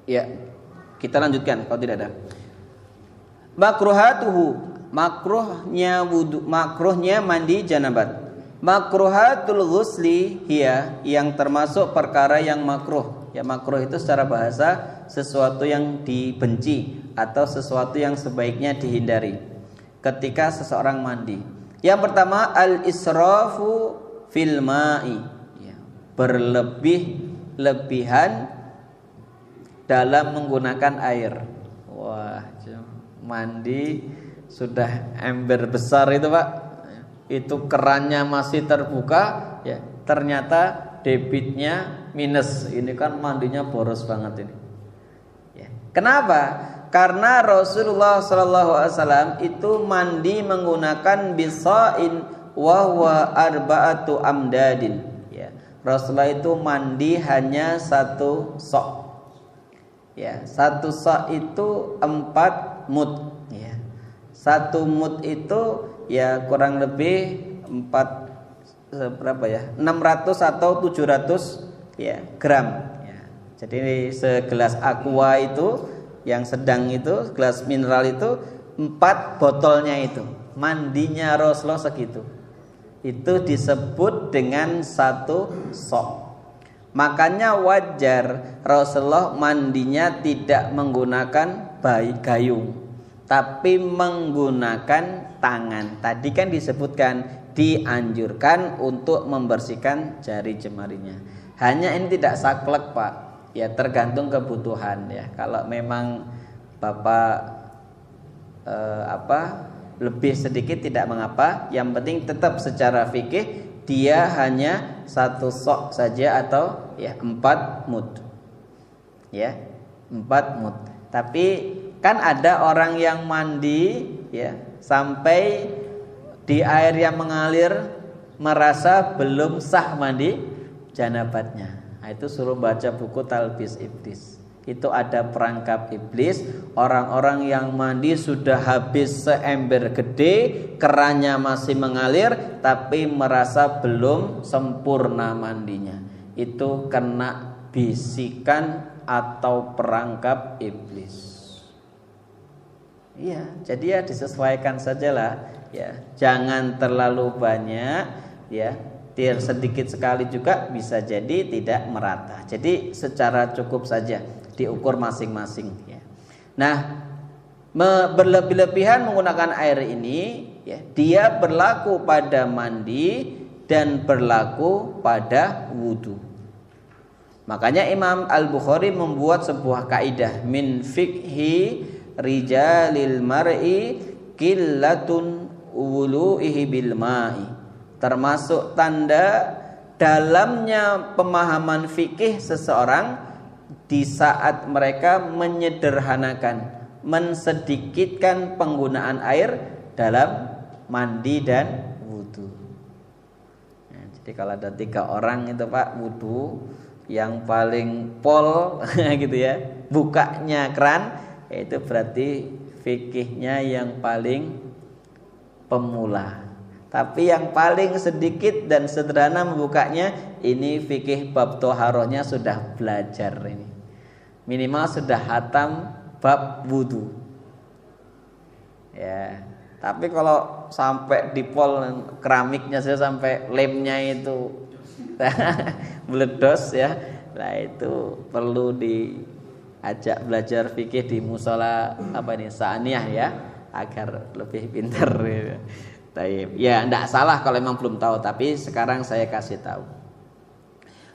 Ya, kita lanjutkan kalau tidak ada. Makruhatuhu, makruhnya wudu, makruhnya mandi janabat. Makruhatul ghusli hiya, yang termasuk perkara yang makruh. Ya, makruh itu secara bahasa sesuatu yang dibenci atau sesuatu yang sebaiknya dihindari ketika seseorang mandi. Yang pertama, al-israfu fil ma'i, ya, berlebih-lebihan dalam menggunakan air. Wah, mandi sudah ember besar itu, Pak. Itu kerannya masih terbuka, ya, ternyata debitnya minus. Ini kan mandinya boros banget ini. Ya. Kenapa? Karena Rasulullah SAW itu mandi menggunakan bisain wa huwa arba'atu amdadin. Ya. Rasulullah itu mandi hanya satu sok. Ya, satu sok itu 4 mud. Ya. Satu mud itu ya kurang lebih 600 atau 700 ya gram. Ya. Jadi segelas aqua itu yang sedang itu, gelas mineral itu 4 botolnya itu. Mandinya Rasulullah segitu. Itu disebut dengan satu sok. Makanya wajar Rasulullah mandinya tidak menggunakan gayung, tapi menggunakan tangan. Tadi kan disebutkan dianjurkan untuk membersihkan jari jemarinya. Hanya ini tidak saklek, Pak. Ya, tergantung kebutuhan ya. Kalau memang Bapak lebih sedikit tidak mengapa. Yang penting tetap secara fikih dia hanya satu sok saja atau ya 4 mud. Ya, 4 mud. Tapi kan ada orang yang mandi ya sampai di air yang mengalir merasa belum sah mandi janabatnya. Nah, itu suruh baca buku Talbis Iblis. Itu ada perangkap iblis. Orang-orang yang mandi sudah habis seember gede, kerannya masih mengalir, tapi merasa belum sempurna mandinya. Itu kena bisikan atau perangkap iblis. Iya, jadi ya disesuaikan sajalah. Ya, jangan terlalu banyak. Ya, sedikit sekali juga bisa jadi tidak merata. Jadi secara cukup saja diukur masing-masing. Ya. Nah, berlebih-lebihan menggunakan air ini, ya, dia berlaku pada mandi dan berlaku pada wudu. Makanya Imam Al-Bukhari membuat sebuah kaidah min fiqhi rijalil mar'i qillatun wulu'ihi bil ma'i. Termasuk tanda dalamnya pemahaman fikih seseorang di saat mereka menyederhanakan, mensedikitkan penggunaan air dalam mandi dan wudu. Nah, jadi kalau ada 3 orang itu, Pak, wudu, yang paling pol gitu ya, bukanya keran, itu berarti fikihnya yang paling pemula. Tapi yang paling sedikit dan sederhana membukanya, ini fikih bab toharohnya sudah belajar ini. Minimal sudah hatam bab wudu. Ya, tapi kalau sampai di pol keramiknya saja sampai lemnya itu meledos ya, nah itu perlu diajak belajar fikih di musola Sa'aniyah ya, agar lebih pintar ya. Taib. Ya, tidak salah kalau memang belum tahu, tapi sekarang saya kasih tahu.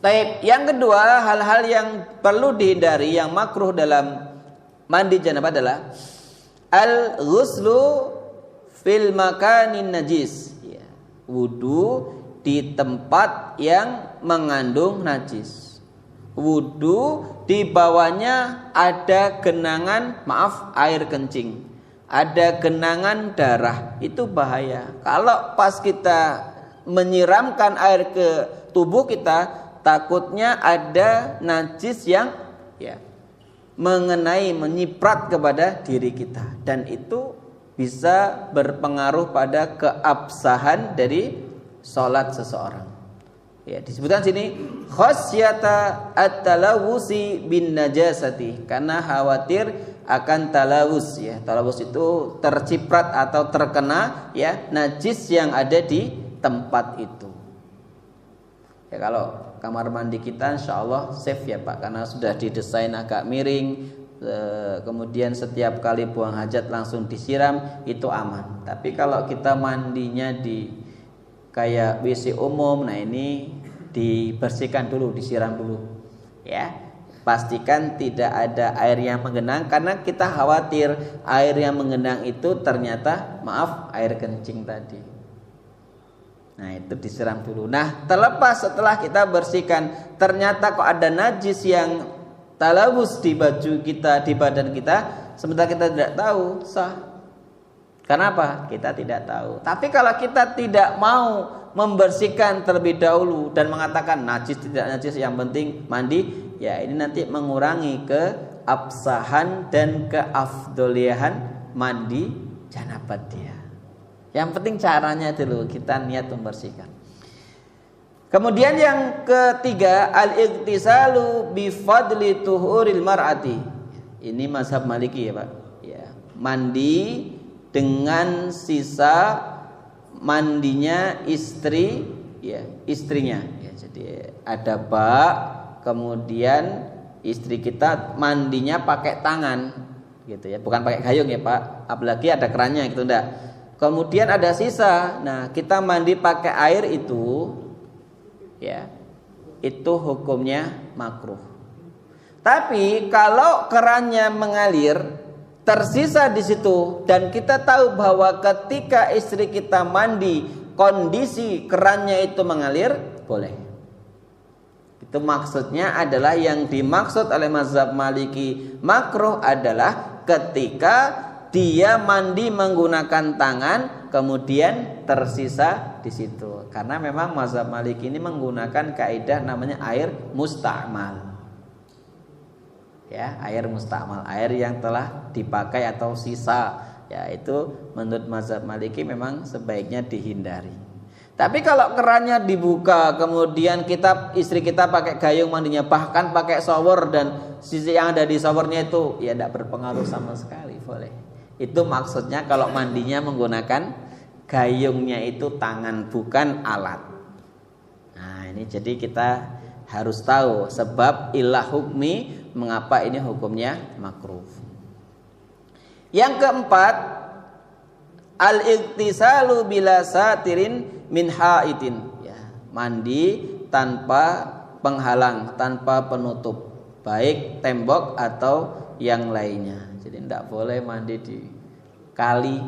Taib. Yang kedua, hal-hal yang perlu dihindari yang makruh dalam mandi janabah adalah al-ghuslu fil makanin najis. Ya, wudu di tempat yang mengandung najis. Wudu di bawahnya ada genangan, air kencing. Ada genangan darah, itu bahaya. Kalau pas kita menyiramkan air ke tubuh kita, takutnya ada najis yang ya menyiprat kepada diri kita, dan itu bisa berpengaruh pada keabsahan dari sholat seseorang. Ya, disebutkan sini khasyata at-talawusi bin najasati, karena khawatir akan talawus ya. Talawus itu terciprat atau terkena ya najis yang ada di tempat itu. Ya, kalau kamar mandi kita insyaallah safe ya Pak, karena sudah didesain agak miring, kemudian setiap kali buang hajat langsung disiram, itu aman. Tapi kalau kita mandinya di kayak WC umum, nah ini dibersihkan dulu, disiram dulu ya. Pastikan tidak ada air yang menggenang, karena kita khawatir air yang menggenang itu ternyata air kencing tadi. Nah, itu disiram dulu. Nah, terlepas setelah kita bersihkan ternyata kok ada najis yang talawus di baju kita, di badan kita, sementara kita tidak tahu, sah. Kenapa? Kita tidak tahu. Tapi kalau kita tidak mau membersihkan terlebih dahulu dan mengatakan najis tidak najis, yang penting mandi, ya ini nanti mengurangi keabsahan dan keafdoliahan mandi janabat dia. Yang penting caranya dulu kita niat membersihkan. Kemudian yang ketiga, al-ightisalu bi fadli tuhuril mar'ati. Ini mazhab Maliki ya Pak. Ya, mandi dengan sisa mandinya istri, ya, istrinya. Ya, jadi ada bak, kemudian istri kita mandinya pakai tangan, gitu ya, bukan pakai gayung ya Pak. Apalagi ada kerannya gitu enggak. Kemudian ada sisa. Nah, kita mandi pakai air itu, ya, itu hukumnya makruh. Tapi kalau kerannya mengalir, tersisa di situ, dan kita tahu bahwa ketika istri kita mandi kondisi kerannya itu mengalir, boleh. Itu maksudnya adalah, yang dimaksud oleh mazhab Maliki makruh adalah ketika dia mandi menggunakan tangan kemudian tersisa di situ. Karena memang mazhab Maliki ini menggunakan kaidah namanya air musta'mal. Ya, air musta'mal, air yang telah dipakai atau sisa. Ya, itu menurut mazhab Maliki memang sebaiknya dihindari. Tapi kalau kerannya dibuka, kemudian istri kita pakai gayung mandinya, bahkan pakai shower, dan sisi yang ada di showernya itu ya tidak berpengaruh sama sekali, boleh. Itu maksudnya kalau mandinya menggunakan gayungnya itu tangan, bukan alat. Nah, ini jadi kita harus tahu sebab ilah hukmi, mengapa ini hukumnya makruh. Yang keempat, al-ightisalu bila satirin min haitin, ya, mandi tanpa penghalang, tanpa penutup, baik tembok atau yang lainnya. Jadi tidak boleh mandi di kali,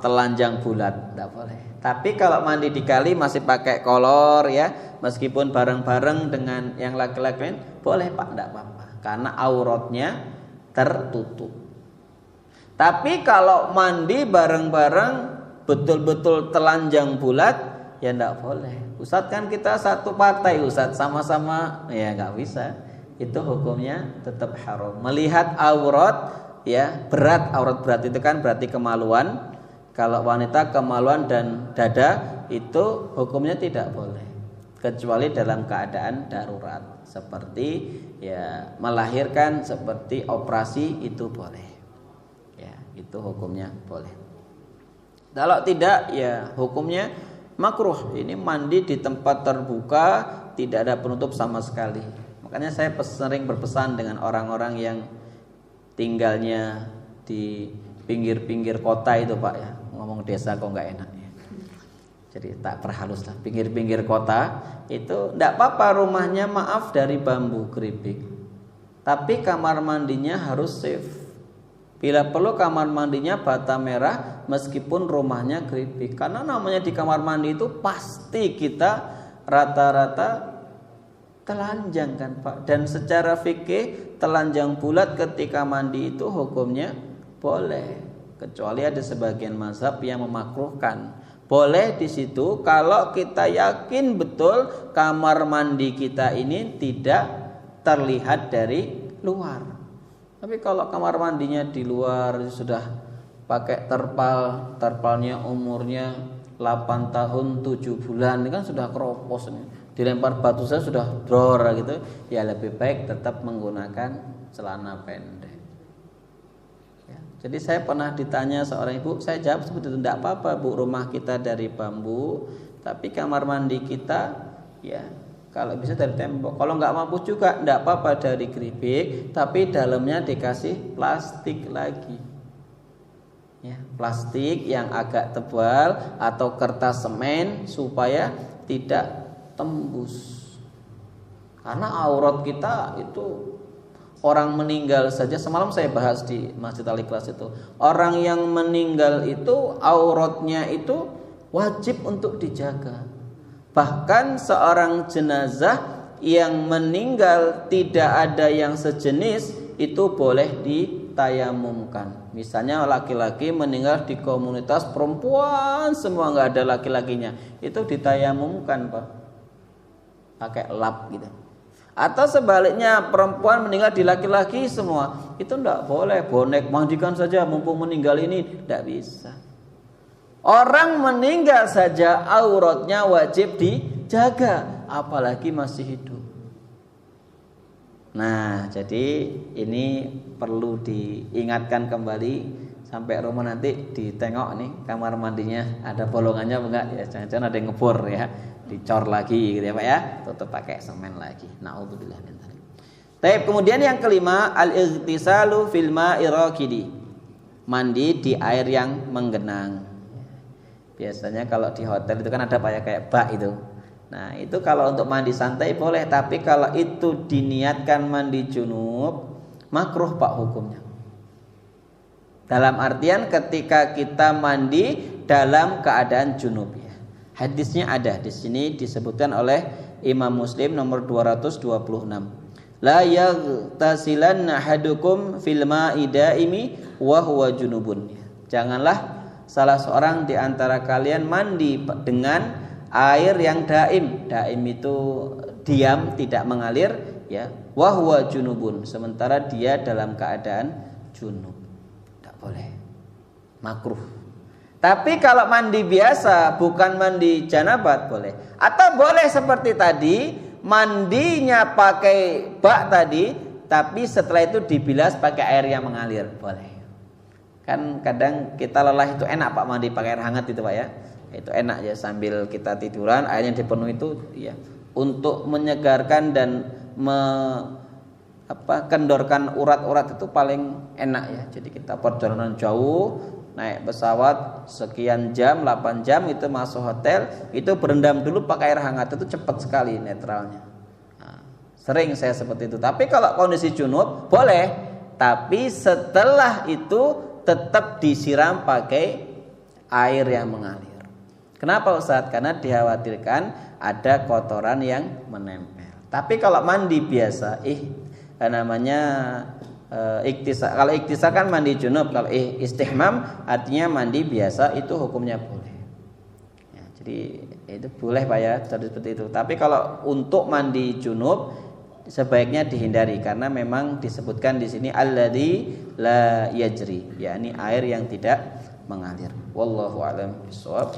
telanjang bulat, tidak boleh. Tapi kalau mandi di kali masih pakai kolor ya, meskipun bareng-bareng dengan yang laki-laki lain, boleh Pak, tidak apa-apa, karena auratnya tertutup. Tapi kalau mandi bareng-bareng betul-betul telanjang bulat, ya tidak boleh. Ustadz, kan kita satu partai Ustadz, sama-sama, ya nggak bisa. Itu hukumnya tetap haram. Melihat aurat, ya, aurat berat itu kan berarti kemaluan. Kalau wanita kemaluan dan dada itu hukumnya tidak boleh, kecuali dalam keadaan darurat, seperti ya melahirkan, seperti operasi, itu boleh. Ya, itu hukumnya boleh. Kalau tidak, ya hukumnya makruh. Ini mandi di tempat terbuka, tidak ada penutup sama sekali. Makanya saya sering berpesan dengan orang-orang yang tinggalnya di pinggir-pinggir kota itu Pak ya. Ngomong desa kok nggak enak ya. Jadi tak perhalus lah. Pinggir-pinggir kota itu tidak apa-apa rumahnya, maaf, dari bambu keripik. Tapi kamar mandinya harus safe. Bila perlu kamar mandinya bata merah meskipun rumahnya keripik. Karena namanya di kamar mandi itu pasti kita rata-rata telanjang kan Pak. Dan secara fikih telanjang bulat ketika mandi itu hukumnya boleh. Kecuali ada sebagian mazhab yang memakruhkan. Boleh di situ kalau kita yakin betul kamar mandi kita ini tidak terlihat dari luar. Tapi kalau kamar mandinya di luar sudah pakai terpalnya umurnya 8 tahun 7 bulan ini kan sudah keropos nih. Dilempar batu saja sudah dror gitu. Ya lebih baik tetap menggunakan celana pendek. Ya. Jadi saya pernah ditanya seorang ibu, saya jawab seperti itu, tidak apa-apa Bu, rumah kita dari bambu, tapi kamar mandi kita ya kalau bisa dari tembok. Kalau nggak mampu juga tidak apa-apa dari geribik, tapi dalamnya dikasih plastik lagi. Ya, plastik yang agak tebal atau kertas semen supaya tidak tembus. Karena aurat kita itu, orang meninggal saja, semalam saya bahas di Masjid Al-Ikhlas itu, orang yang meninggal itu auratnya itu wajib untuk dijaga. Bahkan seorang jenazah yang meninggal tidak ada yang sejenis itu boleh ditayamumkan. Misalnya laki-laki meninggal di komunitas perempuan semua, nggak ada laki-lakinya, itu ditayamumkan Pak, pakai lap gitu. Atau sebaliknya perempuan meninggal di laki-laki semua, itu enggak boleh, bonek mandikan saja mumpung meninggal ini, enggak bisa. Orang meninggal saja auratnya wajib dijaga, apalagi masih hidup. Nah, jadi ini perlu diingatkan kembali, sampai rumah nanti ditengok nih kamar mandinya ada bolongannya enggak ya, jangan-jangan ada yang ngebor ya, dicor lagi gitu ya Pak ya, tutup pakai semen lagi. Nauzubillah min dzalik. Baik, kemudian yang kelima, al-ightisalu fil ma'i raqidi. Mandi di air yang menggenang. Biasanya kalau di hotel itu kan ada Pak ya, kayak bak itu. Nah, itu kalau untuk mandi santai boleh, tapi kalau itu diniatkan mandi junub, makruh Pak hukumnya. Dalam artian ketika kita mandi dalam keadaan junub ya. Hadisnya ada di sini disebutkan oleh Imam Muslim nomor 226. La yaghtasilanna ahadukum fil ma'i daimi wa huwa junubun. Janganlah salah seorang di antara kalian mandi dengan air yang daim. Daim itu diam, tidak mengalir ya. Wa huwa junubun, sementara dia dalam keadaan junub. Tidak boleh. Makruh. Tapi kalau mandi biasa, bukan mandi janabat, boleh. Atau boleh seperti tadi, mandinya pakai bak tadi, tapi setelah itu dibilas pakai air yang mengalir, boleh. Kan kadang kita lelah itu enak Pak mandi pakai air hangat itu Pak ya. Itu enak ya, sambil kita tiduran airnya dipenuhi itu ya, untuk menyegarkan dan kendorkan urat-urat itu paling enak ya. Jadi kita perjalanan jauh, naik pesawat sekian jam, 8 jam itu masuk hotel, itu berendam dulu pakai air hangat, itu cepat sekali netralnya. Nah, sering saya seperti itu. Tapi kalau kondisi junub boleh, tapi setelah itu tetap disiram pakai air yang mengalir. Kenapa Ustaz? Karena dikhawatirkan ada kotoran yang menempel. Tapi kalau mandi biasa, iktisar. Kalau iktisar kan mandi junub, kalau istihmam artinya mandi biasa, itu hukumnya boleh. Ya, jadi itu boleh Pak ya, seperti itu. Tapi kalau untuk mandi junub sebaiknya dihindari, karena memang disebutkan di sini alladzi la yajri, yakni air yang tidak mengalir. Wallahu a'lam bishawab.